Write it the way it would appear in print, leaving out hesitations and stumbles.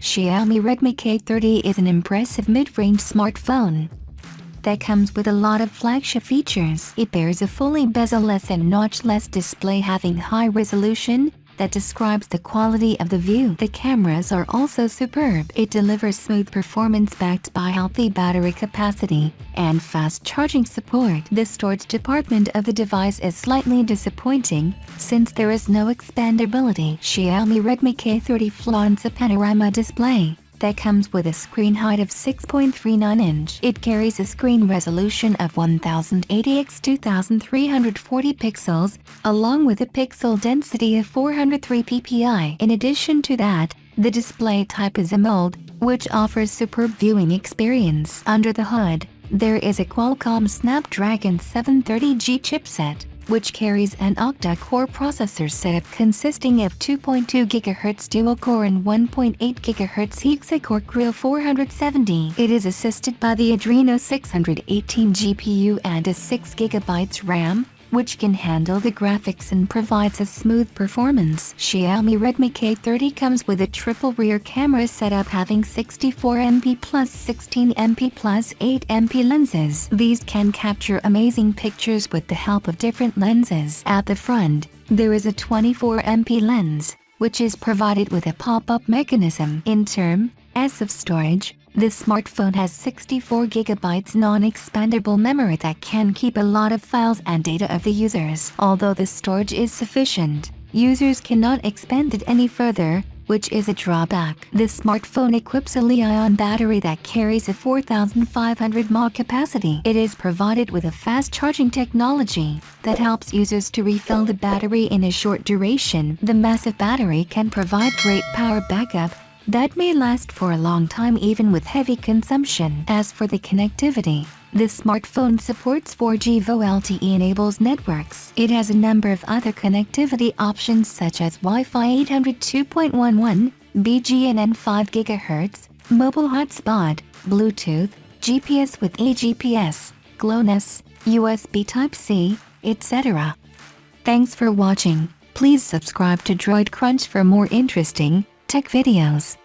Xiaomi Redmi K30 is an impressive mid-range smartphone that comes with a lot of flagship features. It bears a fully bezel-less and notch-less display having high resolution that describes the quality of the view. The cameras are also superb. It delivers smooth performance backed by healthy battery capacity and fast charging support. The storage department of the device is slightly disappointing since there is no expandability. Xiaomi Redmi K30 flaunts a panorama display that comes with a screen height of 6.39 inch. It carries a screen resolution of 1080 x 2340 pixels, along with a pixel density of 403 ppi. In addition to that, the display type is AMOLED, which offers superb viewing experience. Under the hood, there is a Qualcomm Snapdragon 730G chipset, which carries an octa-core processor setup consisting of 2.2 GHz dual-core and 1.8 GHz hexa-core Creo 470. It is assisted by the Adreno 618 GPU and a 6 GB RAM, which can handle the graphics and provides a smooth performance. Xiaomi Redmi K30 comes with a triple rear camera setup having 64MP plus 16MP plus 8MP lenses. These can capture amazing pictures with the help of different lenses. At the front, there is a 24MP lens, which is provided with a pop-up mechanism. In terms of storage, this smartphone has 64 GB non-expandable memory that can keep a lot of files and data of the users. Although the storage is sufficient, users cannot expand it any further, which is a drawback. This smartphone equips a Li-ion battery that carries a 4500 mAh capacity. It is provided with a fast charging technology that helps users to refill the battery in a short duration. The massive battery can provide great power backup that may last for a long time even with heavy consumption. As for the connectivity, this smartphone supports 4G VoLTE-enables networks. It has a number of other connectivity options such as Wi-Fi 802 2.11, BGNN 5 GHz, mobile hotspot, Bluetooth, GPS with eGPS, GLONASS, USB Type-C, etc. Thanks for watching. Please subscribe to Droid Crunch for more interesting tech videos.